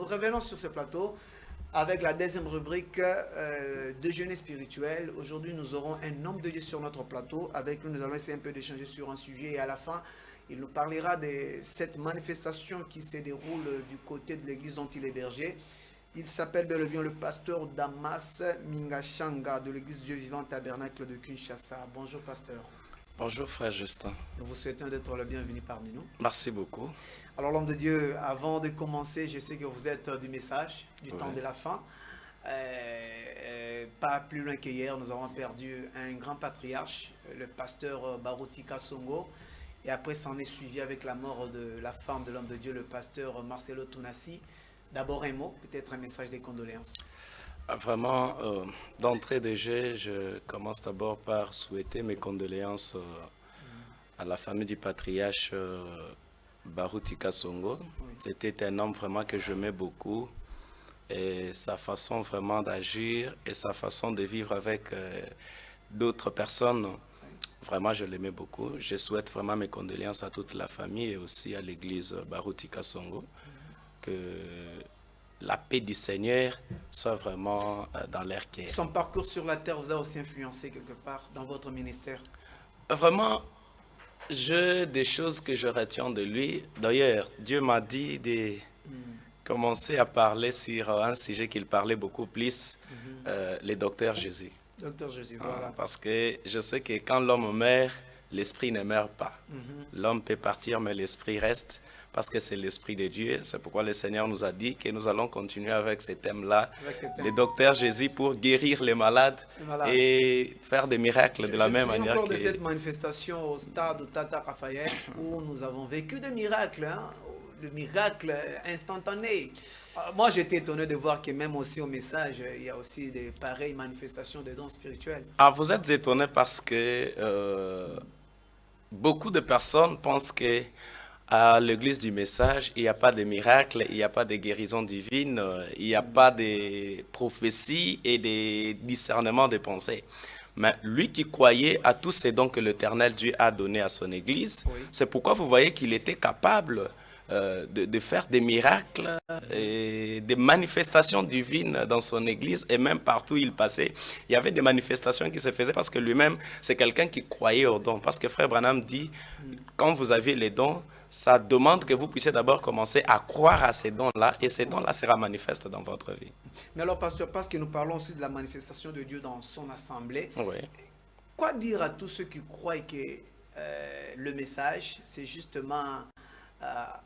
nous revenons sur ce plateau avec la deuxième rubrique déjeuner spirituel. Aujourd'hui, nous aurons un homme de Dieu sur notre plateau. Avec lui, nous allons essayer un peu d'échanger sur un sujet et à la fin, il nous parlera de cette manifestation qui se déroule du côté de l'église dont il est berger. Il s'appelle bel et bien le pasteur Damas Mingashanga de l'église Dieu Vivant Tabernacle de Kinshasa. Bonjour pasteur. Bonjour frère Justin. Nous vous souhaitons d'être le bienvenu parmi nous. Merci beaucoup. Alors l'homme de Dieu, avant de commencer, je sais que vous êtes du message, du temps de la fin. Pas plus loin qu'hier, nous avons perdu un grand patriarche, le pasteur Baruti Kasongo. Et après, ça en est suivi avec la mort de la femme de l'homme de Dieu, le pasteur Marcelo Tunasi. D'abord un mot, peut-être un message de condoléances. Vraiment, d'entrée de jeu, je commence d'abord par souhaiter mes condoléances à la famille du patriarche Baruti Kasongo. C'était un homme vraiment que j'aimais beaucoup. Et sa façon vraiment d'agir et sa façon de vivre avec d'autres personnes, vraiment je l'aimais beaucoup. Je souhaite vraiment mes condoléances à toute la famille et aussi à l'église Baruti Kasongo. Que la paix du Seigneur soit vraiment dans leur cœur. Son parcours sur la terre vous a aussi influencé quelque part dans votre ministère? Vraiment, j'ai des choses que je retiens de lui. D'ailleurs, Dieu m'a dit de commencer à parler sur un sujet qu'il parlait beaucoup plus, le docteur Jésus. Docteur Jésus, voilà. Parce que je sais que quand l'homme meurt, l'esprit ne meurt pas. L'homme peut partir, mais l'esprit reste. Parce que c'est l'Esprit de Dieu. C'est pourquoi le Seigneur nous a dit que nous allons continuer avec ce thème-là, le docteur Jésus, pour guérir les malades et faire des miracles de la même manière. Je me souviens de cette manifestation au stade de Tata Raphaël où nous avons vécu des miracles, des miracles instantanés. Moi, j'étais étonné de voir que même aussi au message, il y a aussi des pareilles manifestations de dons spirituels. Ah, vous êtes étonné parce que beaucoup de personnes pensent que à l'église du message, il n'y a pas de miracles, il n'y a pas de guérison divine, il n'y a pas de prophéties et de discernement de pensées. Mais lui qui croyait à tous ces dons que l'Éternel Dieu a donnés à son église, c'est pourquoi vous voyez qu'il était capable de faire des miracles et des manifestations divines dans son église et même partout où il passait. Il y avait des manifestations qui se faisaient parce que lui-même, c'est quelqu'un qui croyait aux dons. Parce que Frère Branham dit, quand vous avez les dons, ça demande que vous puissiez d'abord commencer à croire à ces dons-là et ces dons-là sera manifestes dans votre vie. Mais alors, pasteur, parce que nous parlons aussi de la manifestation de Dieu dans son assemblée, quoi dire à tous ceux qui croient que le message, c'est justement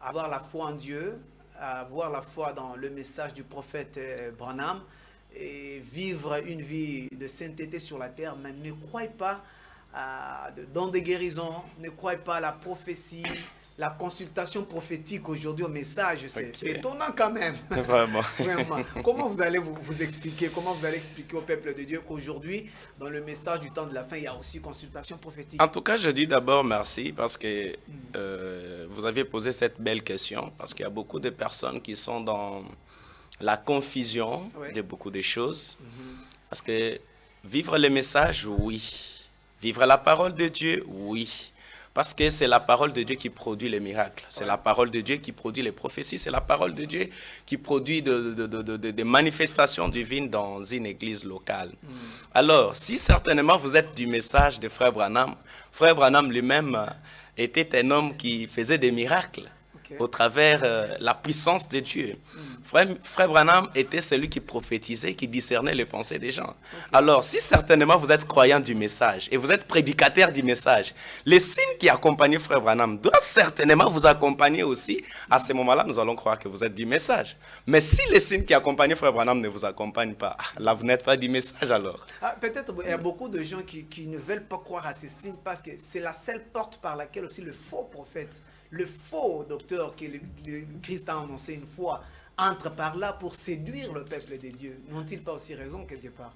avoir la foi en Dieu, avoir la foi dans le message du prophète Branham et vivre une vie de sainteté sur la terre, mais ne croyez pas dans des guérisons, ne croyez pas à la prophétie, la consultation prophétique aujourd'hui au message, c'est étonnant quand même. Vraiment. Vraiment. Comment vous allez vous expliquer, comment vous allez expliquer au peuple de Dieu qu'aujourd'hui, dans le message du temps de la fin, il y a aussi consultation prophétique? En tout cas, je dis d'abord merci parce que vous avez posé cette belle question, parce qu'il y a beaucoup de personnes qui sont dans la confusion de beaucoup de choses. Parce que vivre le message, oui. Vivre la parole de Dieu, oui. Parce que c'est la parole de Dieu qui produit les miracles. C'est la parole de Dieu qui produit les prophéties. C'est la parole de Dieu qui produit des manifestations divines dans une église locale. Alors, si certainement vous êtes du message de Frère Branham lui-même était un homme qui faisait des miracles au travers la puissance de Dieu. Frère Branham était celui qui prophétisait, qui discernait les pensées des gens. Alors, si certainement vous êtes croyant du message et vous êtes prédicateur du message, les signes qui accompagnent Frère Branham doivent certainement vous accompagner aussi. À ce moment-là, nous allons croire que vous êtes du message. Mais si les signes qui accompagnent Frère Branham ne vous accompagnent pas, là, vous n'êtes pas du message alors. Peut-être il y a beaucoup de gens qui ne veulent pas croire à ces signes parce que c'est la seule porte par laquelle aussi le faux prophète, le faux docteur que le Christ a annoncé une fois, entre par là pour séduire le peuple de Dieu. N'ont-ils pas aussi raison quelque part?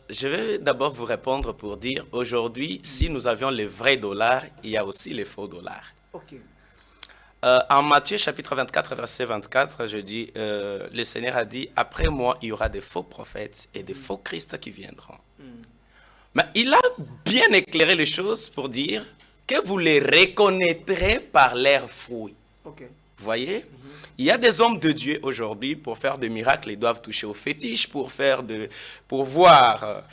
Je vais d'abord vous répondre pour dire, aujourd'hui, si nous avions les vrais dollars, il y a aussi les faux dollars. En Matthieu chapitre 24, verset 24, je dis, le Seigneur a dit, après moi, il y aura des faux prophètes et des faux Christ qui viendront. Mais il a bien éclairé les choses pour dire que vous les reconnaîtrez par leurs fruits. voyez, il y a des hommes de Dieu aujourd'hui, pour faire des miracles, ils doivent toucher aux fétiches, pour voir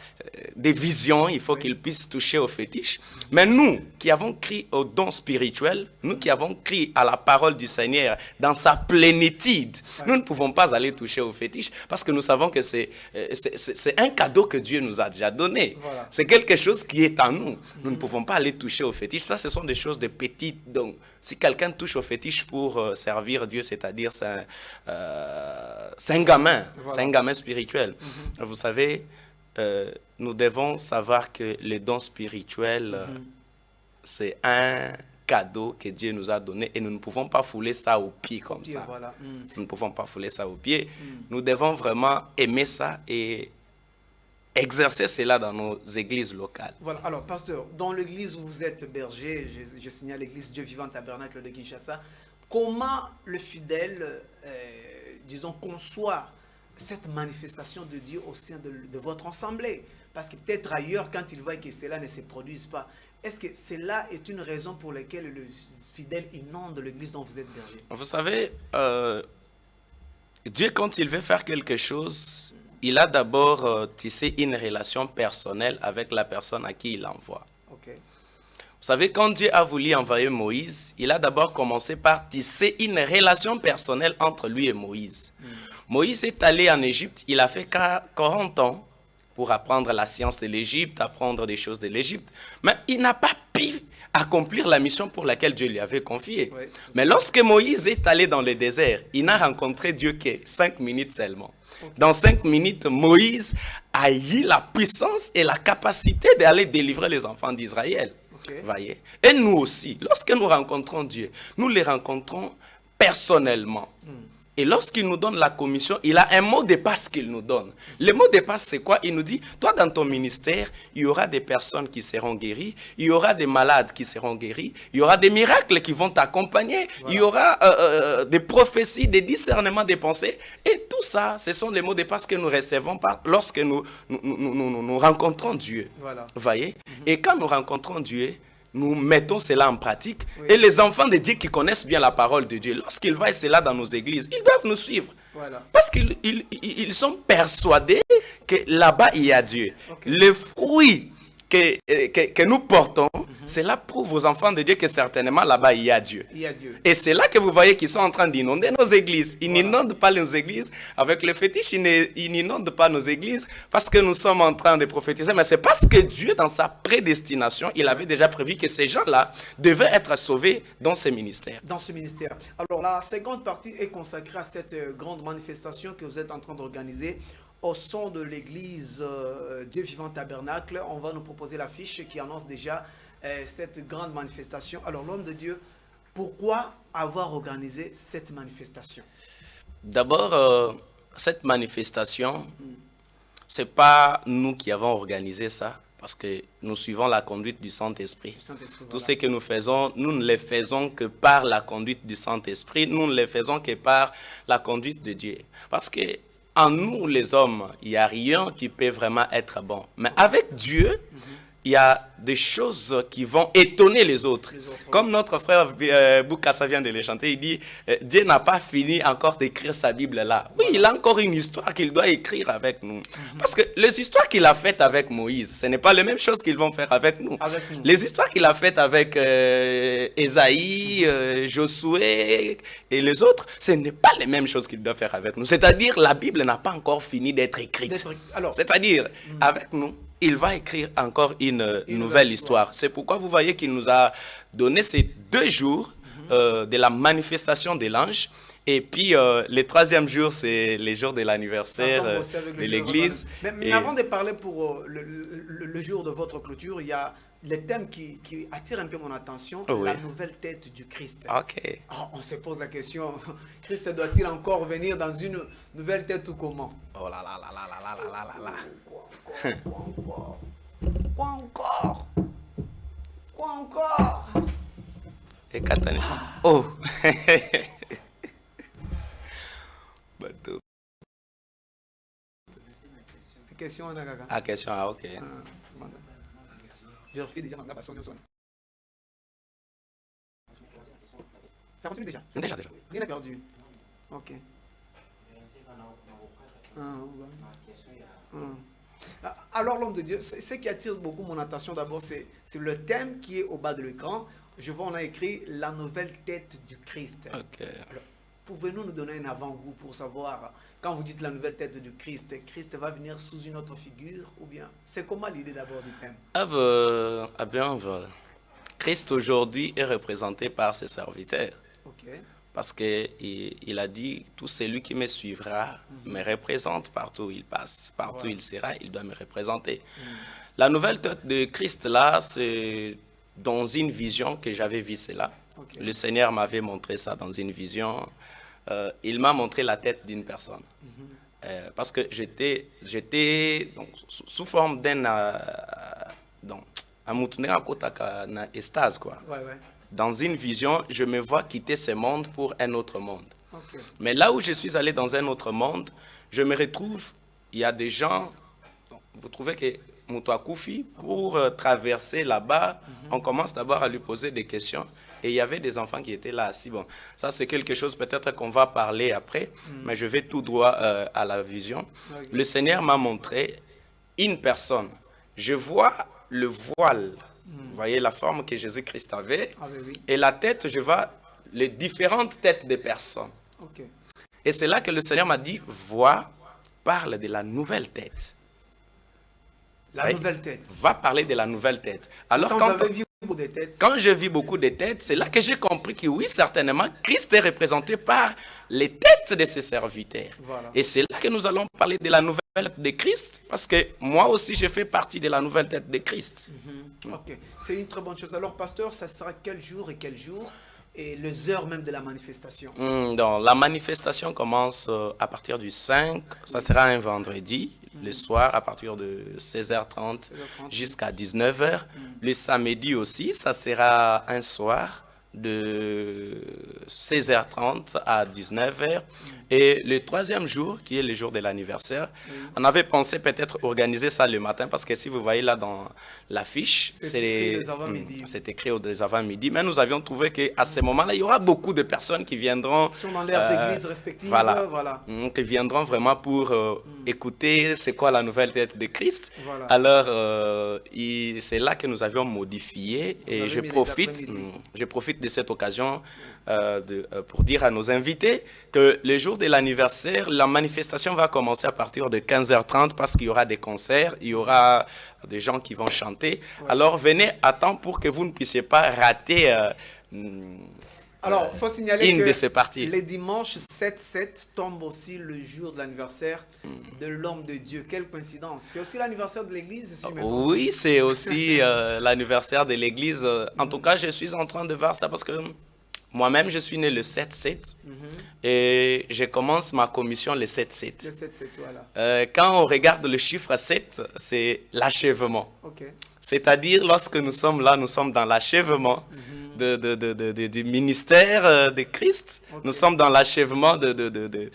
des visions, il faut qu'ils puissent toucher aux fétiches. Mais nous, qui avons crié au don spirituel, nous qui avons crié à la parole du Seigneur dans sa plénitude, nous ne pouvons pas aller toucher aux fétiches parce que nous savons que c'est un cadeau que Dieu nous a déjà donné. Voilà. C'est quelque chose qui est en nous. Nous ne pouvons pas aller toucher aux fétiches. Ça, ce sont des choses de petites. Donc, si quelqu'un touche aux fétiches pour servir Dieu, c'est-à-dire c'est un gamin, voilà. C'est un gamin spirituel. Vous savez, nous devons savoir que les dons spirituels, c'est un cadeau que Dieu nous a donné et nous ne pouvons pas fouler ça au pied comme ça. Voilà. Nous ne pouvons pas fouler ça au pied. Nous devons vraiment aimer ça et exercer cela dans nos églises locales. Voilà. Alors, pasteur, dans l'église où vous êtes berger, je signale l'église Dieu Vivant Tabernacle de Kinshasa, comment le fidèle, disons, conçoit cette manifestation de Dieu au sein de votre assemblée? Parce que peut-être ailleurs, quand il voit que cela ne se produise pas, est-ce que cela est une raison pour laquelle le fidèle inonde l'église dont vous êtes berger? Vous savez, Dieu, quand il veut faire quelque chose, il a d'abord tissé une relation personnelle avec la personne à qui il envoie. Okay. Vous savez, quand Dieu a voulu envoyer Moïse, il a d'abord commencé par tisser une relation personnelle entre lui et Moïse. Moïse est allé en Égypte, il a fait 40 ans pour apprendre la science de l'Égypte, apprendre des choses de l'Égypte. Mais il n'a pas pu accomplir la mission pour laquelle Dieu lui avait confié. Oui. Mais lorsque Moïse est allé dans le désert, il n'a rencontré Dieu que 5 minutes seulement. Okay. Dans 5 minutes, Moïse a eu la puissance et la capacité d'aller délivrer les enfants d'Israël. Okay. Voyez? Et nous aussi, lorsque nous rencontrons Dieu, nous les rencontrons personnellement. Et lorsqu'il nous donne la commission, il a un mot de passe qu'il nous donne. Le mot de passe, c'est quoi? Il nous dit, toi, dans ton ministère, il y aura des personnes qui seront guéries, il y aura des malades qui seront guéris, il y aura des miracles qui vont t'accompagner, voilà. Il y aura des prophéties, des discernements des pensées. Et tout ça, ce sont les mots de passe que nous recevons lorsque nous rencontrons Dieu. Voilà. Vous voyez? Et quand nous rencontrons Dieu, nous mettons cela en pratique. Oui. Et les enfants de Dieu qui connaissent bien la parole de Dieu, lorsqu'ils voient cela dans nos églises, ils doivent nous suivre. Voilà. Parce qu'ils sont persuadés que là-bas, il y a Dieu. Okay. Le fruit que nous portons, cela prouve aux enfants de Dieu que certainement là-bas, il y a Dieu. Il y a Dieu. Et c'est là que vous voyez qu'ils sont en train d'inonder nos églises. Ils n'inondent pas nos églises avec le fétiche, ils n'inondent pas nos églises parce que nous sommes en train de prophétiser. Mais c'est parce que Dieu, dans sa prédestination, il avait déjà prévu que ces gens-là devaient être sauvés dans ce ministère. Dans ce ministère. Alors, la seconde partie est consacrée à cette grande manifestation que vous êtes en train d'organiser. Au son de l'église Dieu Vivant Tabernacle, on va nous proposer l'affiche qui annonce déjà cette grande manifestation. Alors, l'homme de Dieu, pourquoi avoir organisé cette manifestation? D'abord, cette manifestation, ce n'est pas nous qui avons organisé ça, parce que nous suivons la conduite du Saint-Esprit. Tout ce que nous faisons, nous ne le faisons que par la conduite du Saint-Esprit, nous ne le faisons que par la conduite de Dieu. Parce que en nous, les hommes, il n'y a rien qui peut vraiment être bon. Mais avec Dieu, il y a des choses qui vont étonner les autres. Comme notre frère Boukassa vient de le chanter, il dit, Dieu n'a pas fini encore d'écrire sa Bible là. Oui, il a encore une histoire qu'il doit écrire avec nous. Parce que les histoires qu'il a faites avec Moïse, ce n'est pas les mêmes choses qu'ils vont faire avec nous. Les histoires qu'il a faites avec Ésaïe, Josué et les autres, ce n'est pas les mêmes choses qu'il doit faire avec nous. C'est-à-dire, la Bible n'a pas encore fini d'être écrite. C'est-à-dire, avec nous, il va écrire encore une nouvelle histoire. C'est pourquoi vous voyez qu'il nous a donné ces 2 jours de la manifestation de l'ange. Et puis, le 3e jour, c'est le jour de l'anniversaire de l'église. Mais avant de parler pour le jour de votre clôture, il y a le thème qui attire un peu mon attention, la nouvelle tête du Christ. Okay. Oh, on se pose la question, Christ doit-il encore venir dans une nouvelle tête ou comment? Oh là là là là là là là là là. Quoi encore? Quoi encore? Et Katane. Oh. Question, ah, question, ah, ok. Vérifie déjà ma personne. Ça continue déjà? Déjà. Rien n'est perdu. Ok. Alors, l'homme de Dieu, ce qui attire beaucoup mon attention d'abord, c'est le thème qui est au bas de l'écran. Je vois, on a écrit la nouvelle tête du Christ. Okay. Alors, pouvez-nous nous donner un avant-goût pour savoir, quand vous dites la nouvelle tête du Christ, Christ va venir sous une autre figure ou bien c'est comment l'idée d'abord du thème? Christ aujourd'hui est représenté par ses serviteurs. Okay. Parce qu'il a dit, tout celui qui me suivra me représente partout où il passe. Partout où il sera, il doit me représenter. La nouvelle tête de Christ, là, c'est dans une vision que j'avais vue cela. Okay. Le Seigneur m'avait montré ça dans une vision. Il m'a montré la tête d'une personne. Parce que j'étais sous forme d'un estase, quoi. Ouais. Dans une vision, je me vois quitter ce monde pour un autre monde. Okay. Mais là où je suis allé dans un autre monde, je me retrouve, il y a des gens, vous trouvez que Moutouakoufi, pour traverser là-bas, on commence d'abord à lui poser des questions. Et il y avait des enfants qui étaient là assis. Bon, ça c'est quelque chose peut-être qu'on va parler après, mais je vais tout droit à la vision. Okay. Le Seigneur m'a montré une personne. Je vois le voile. Vous voyez la forme que Jésus-Christ avait. Oui. Et la tête, je vois les différentes têtes des personnes. Okay. Et c'est là que le Seigneur m'a dit, vois, parle de la nouvelle tête. La nouvelle tête. Va parler de la nouvelle tête. Alors quand je vis beaucoup de têtes, c'est là que j'ai compris que oui, certainement, Christ est représenté par les têtes de ses serviteurs. Voilà. Et c'est là que nous allons parler de la nouvelle tête de Christ, parce que moi aussi, je fais partie de la nouvelle tête de Christ. Ok, c'est une très bonne chose. Alors, pasteur, ça sera quel jour et les heures même de la manifestation? Donc, la manifestation commence à partir du 5, ça sera un vendredi, le soir à partir de 16h30 jusqu'à 19h. Le samedi aussi, ça sera un soir de 16h30 à 19h. Et le troisième jour, qui est le jour de l'anniversaire, on avait pensé peut-être organiser ça le matin, parce que si vous voyez là dans l'affiche, c'est écrit aux avant-midi. Mais nous avions trouvé qu'à ce moment-là, il y aura beaucoup de personnes qui viendront... Ils sont dans leurs églises respectives. Voilà. Qui viendront vraiment pour écouter c'est quoi la nouvelle tête de Christ. Voilà. Alors, c'est là que nous avions modifié. Et je profite de cette occasion pour dire à nos invités que le jour de l'anniversaire, la manifestation va commencer à partir de 15h30 parce qu'il y aura des concerts, il y aura des gens qui vont chanter. Ouais. Alors venez à temps pour que vous ne puissiez pas rater alors, il faut signaler une que de ces parties. Les dimanches 7-7 tombe aussi le jour de l'anniversaire de l'homme de Dieu. Quelle coïncidence. C'est aussi l'anniversaire de l'église, si je me trompe. Oui, c'est aussi l'anniversaire de l'église. En tout cas, je suis en train de voir ça parce que moi-même, je suis né le 7-7 et je commence ma commission le 7-7. Le 7-7, voilà. Quand on regarde le chiffre 7, c'est l'achèvement. Okay. C'est-à-dire, lorsque nous sommes là, nous sommes dans l'achèvement du ministère de Christ. Okay. Nous sommes dans l'achèvement du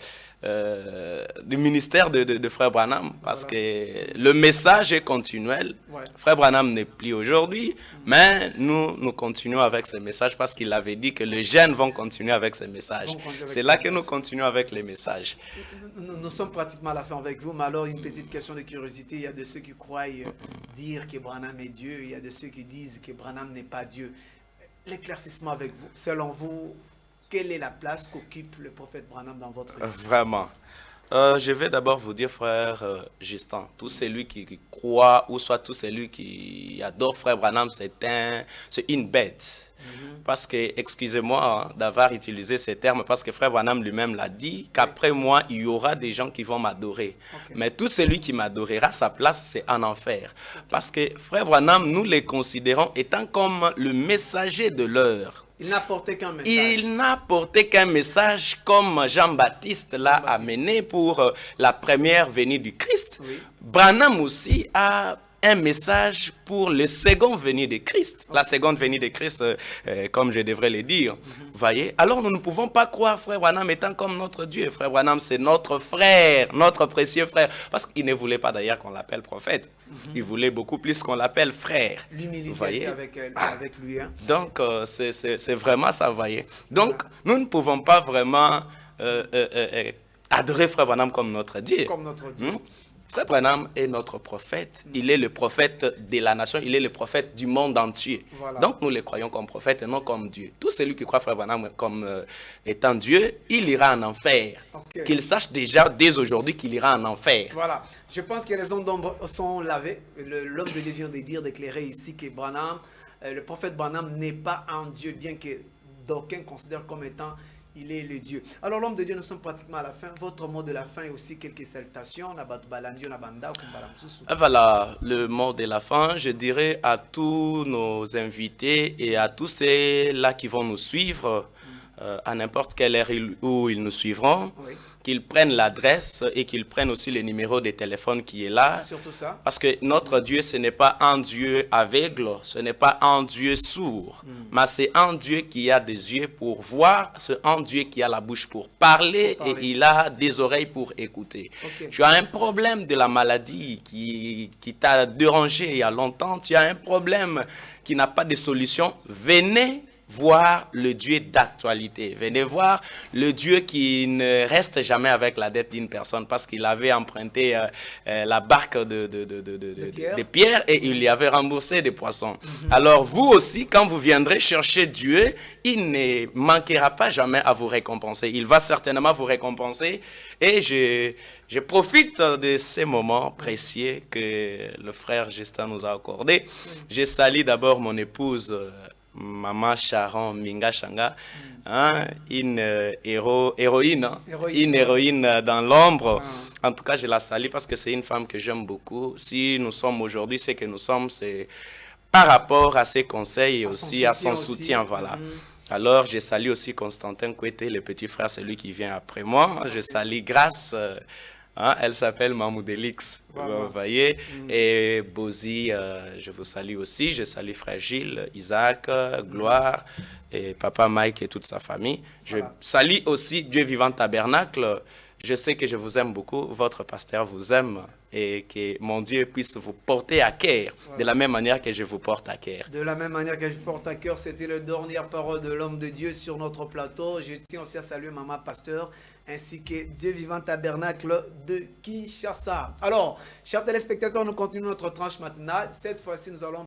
ministère de Frère Branham, parce que le message est continuel. Ouais. Frère Branham n'est plus aujourd'hui, mais nous continuons avec ce message parce qu'il avait dit que les jeunes vont continuer avec ce message. C'est là que nous continuons avec les messages. Nous sommes pratiquement à la fin avec vous, mais alors une petite question de curiosité. Il y a de ceux qui croient dire que Branham est Dieu, il y a de ceux qui disent que Branham n'est pas Dieu. L'éclaircissement avec vous, selon vous, quelle est la place qu'occupe le prophète Branham dans votre vie? Vraiment. Je vais d'abord vous dire, frère Justin, tout celui qui croit, ou soit tout celui qui adore frère Branham, c'est une bête. Parce que, excusez-moi d'avoir utilisé ces termes, parce que frère Branham lui-même l'a dit, qu'après moi, il y aura des gens qui vont m'adorer. Okay. Mais tout celui qui m'adorera, sa place, c'est en enfer. Okay. Parce que frère Branham, nous les considérons étant comme le messager de l'heure. Il n'a porté qu'un message. Il n'a porté qu'un message comme Jean-Baptiste l'a amené pour la première venue du Christ. Oui. Branham aussi a un message pour le second venue de Christ. La seconde venue de Christ, comme je devrais le dire. Voyez? Alors nous ne pouvons pas croire Frère Branham étant comme notre Dieu. Frère Branham, c'est notre frère, notre précieux frère. Parce qu'il ne voulait pas d'ailleurs qu'on l'appelle prophète. Il voulait beaucoup plus qu'on l'appelle frère. L'humilité avec lui. Hein? Donc, c'est vraiment ça, voyez. Donc, nous ne pouvons pas vraiment adorer Frère Branham comme notre Dieu. Comme notre Dieu. Frère Branham est notre prophète. Il est le prophète de la nation. Il est le prophète du monde entier. Voilà. Donc, nous le croyons comme prophète et non comme Dieu. Tout celui qui croit Frère Branham comme étant Dieu, il ira en enfer. Okay. Qu'il sache déjà dès aujourd'hui qu'il ira en enfer. Voilà. Je pense que les ondes d'ombre sont lavées. L'homme de Dieu vient de dire, d'éclairer ici que Branham, le prophète Branham n'est pas un Dieu, bien que d'aucuns considèrent comme étant il est le Dieu. Alors l'homme de Dieu, nous sommes pratiquement à la fin. Votre mot de la fin et aussi quelques salutations. Voilà, le mot de la fin, je dirais à tous nos invités et à tous ceux-là qui vont nous suivre, à n'importe quelle heure où ils nous suivront, oui, qu'ils prennent l'adresse et qu'ils prennent aussi le numéro de téléphone qui est là. Surtout ça. Parce que notre Dieu, ce n'est pas un Dieu aveugle, ce n'est pas un Dieu sourd, mais c'est un Dieu qui a des yeux pour voir, c'est un Dieu qui a la bouche pour parler et il a des oreilles pour écouter. Okay. Tu as un problème de la maladie qui t'a dérangé il y a longtemps, tu as un problème qui n'a pas de solution, venez voir le Dieu d'actualité. Venez voir le Dieu qui ne reste jamais avec la dette d'une personne parce qu'il avait emprunté la barque de Pierre et il y avait remboursé des poissons. Alors vous aussi, quand vous viendrez chercher Dieu, il ne manquera pas jamais à vous récompenser. Il va certainement vous récompenser et je profite de ces moments précieux que le frère Justin nous a accordés. Je salue d'abord mon épouse Maman Sharon Minga Shanga, hein, une héroïne, une héroïne dans l'ombre. En tout cas, je la salue parce que c'est une femme que j'aime beaucoup. Si nous sommes aujourd'hui, c'est que nous sommes, c'est par rapport à ses conseils et aussi à son soutien. Voilà. Alors, je salue aussi Constantin Kouete, le petit frère, celui qui vient après moi. Je salue Grâce. Hein, elle s'appelle Mamoudelix, vous voyez, et Bozi, je vous salue aussi, je salue Frère Gilles, Isaac, Gloire, et Papa Mike et toute sa famille. Je salue aussi Dieu Vivant Tabernacle, je sais que je vous aime beaucoup, votre pasteur vous aime, et que mon Dieu puisse vous porter à cœur, de la même manière que je vous porte à cœur. De la même manière que je vous porte à cœur, c'était la dernière parole de l'homme de Dieu sur notre plateau. Je tiens aussi à saluer Maman Pasteur, ainsi que Dieu Vivant Tabernacle de Kinshasa. Alors, chers téléspectateurs, nous continuons notre tranche matinale. Cette fois-ci, nous allons